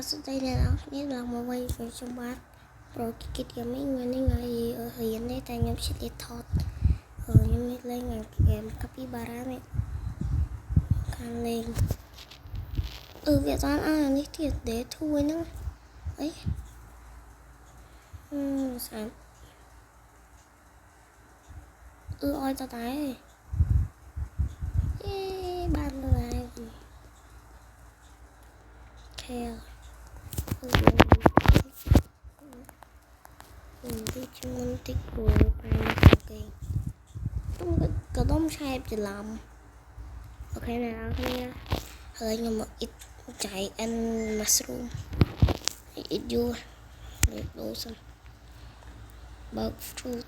សួស្តីអ្នកនរគ្នាឡើងមកវិញខ្ញុំបាទប្រូគីគិតហ្គេមីងថ្ងៃនេះថ្ងៃរៀននេះតែខ្ញុំឆ្លៀតថតខ្ញុំលេងហ្គេមកាពីបារ៉ានេះខាងលេងវាអត់អាននេះទៀតដេធួយហ្នឹងអីស្អាតអយតតែបានទៅហើយខែទីជំនតិចគួរប្រែមកគេក៏ដុំឆែបច្រឡំអូខេអ្នកនរគ្នាហើយខ្ញុំមកអ៊ីតចៃអិនម៉ាស្រូមអ៊ីតយូលេដូសិនបើក fruit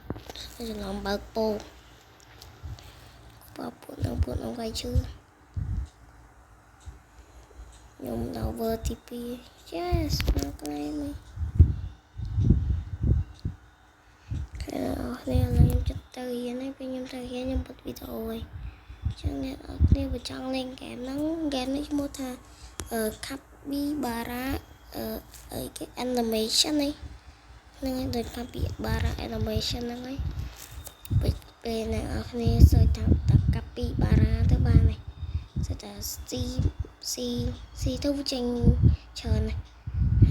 ច្រឡំបើកពោប៉ពួកនឹងកាយឈឺខ្ញុំដល់ word ទី2 yes មកកន្លែងនេះនេះឡើយខ្ញុំចិត្តទៅរៀនហើយពេលខ្ញុំទៅរៀនខ្ញុំបិទវីដេអូហើយអញ្ចឹងអ្នកនរគ្នាបើចង់លេងហ្គេមហ្នឹងហ្គេមនេះឈ្មោះថាCapybara animation ហ្នឹងហើយដូច Capybara animation ហ្នឹងហើយពេលអ្នកនរគ្នាសើចថាCapybara ទៅបានហើយសើចថា C ទៅចេញច្រើន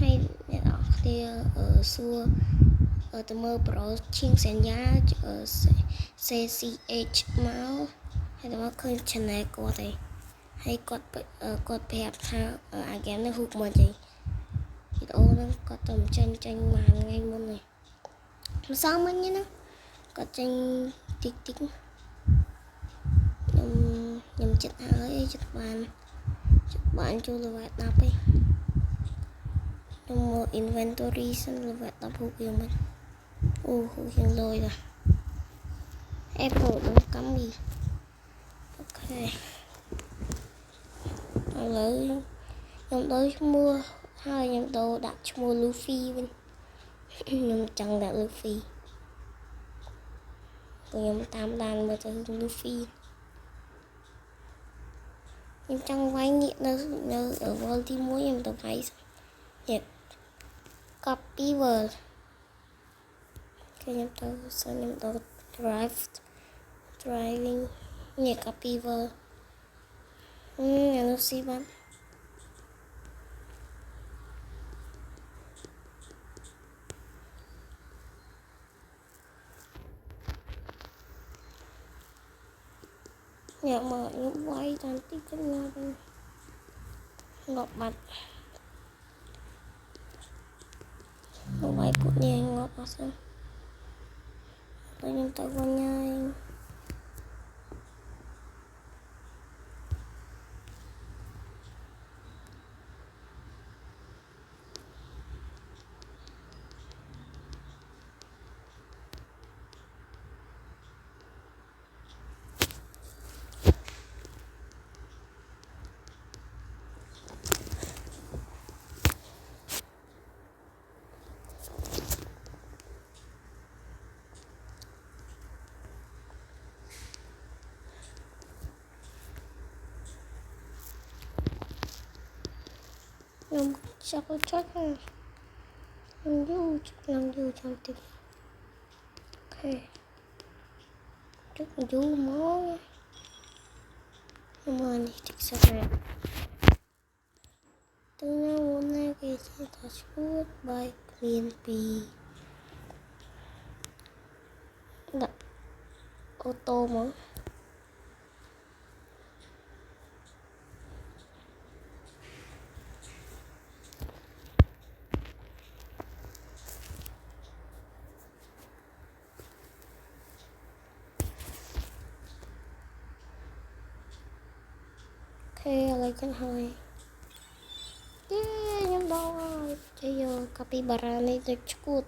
ហើយអ្នកនរគ្នាសួរទៅមើលប្រូឈៀងសញ្ញាCCH មកហើយទៅមកឃើញ channel គាត់ឯងហើយគាត់ប្រាប់ថាអាហ្គេមនេះហ៊ូកមកចេញវីដេអូហ្នឹងគាត់ទៅចេញមួយថ្ងៃមុននេះមិនសមមិញណាគាត់ចេញតិចខ្ញុំចិត្តហើយចិត្តបានចូល level 10ឯងខ្ញុំមើល inventory សិន level 10ហ៊ូកយើងមិនហ៊ូកយើងលយដល់ Apple ដល់កាមីអូខេឥឡូវខ្ញុំដូរឈ្មោះហើយខ្ញុំដូរដាក់ឈ្មោះ Luffy វិញខ្ញុំចង់ដាក់ Luffy ខ្ញុំតាមដានមើលទៅ Luffy ខ្ញុំចង់វាយងាកនៅ world ទី1ខ្ញុំទៅវាយនេះ copy world ខ្ញុំទៅខ្ញុំទៅ driving នេះ copy world អានោះស៊ីបានអ្នកមកខ្ញុំវាយតាមទីកន្លែងងាប់បាត់វាយពួកនេះងាប់អស់សិនខ្ញុំទៅវិញហើយខ្ញុំចាប់ចុចខ្ញុំយូរចាំតិចអូខេចុចយូរមកខ្ញុំមកនេះតិចសិនទៅណាគេថាឈួតបាយគ្មានពីដាក់អូតូមកឥឡូវចឹងហើយខ្ញុំដល់ហើយជិះយកកាពីបារ៉ានេះទៅឈួត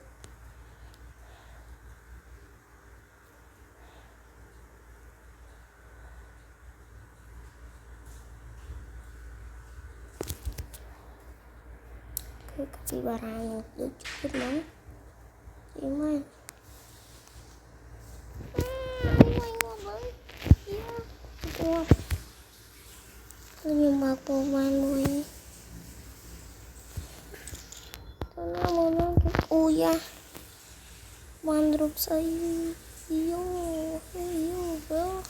គឺកាពីបារ៉ាដូចឈួតហ្នឹងជិះមកខ្ញុំមកពូបានមួយ à ban rụp xây vô vô bơ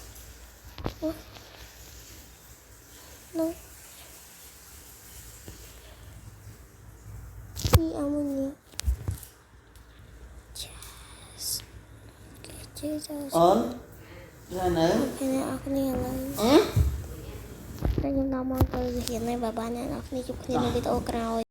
đâu đi ông nhỉ cái chơi sao ổn ra nữa cái này aku nih là đây chúng ta mang tới hiện nay và bạn này aku nih chụp hình videoក្រោយ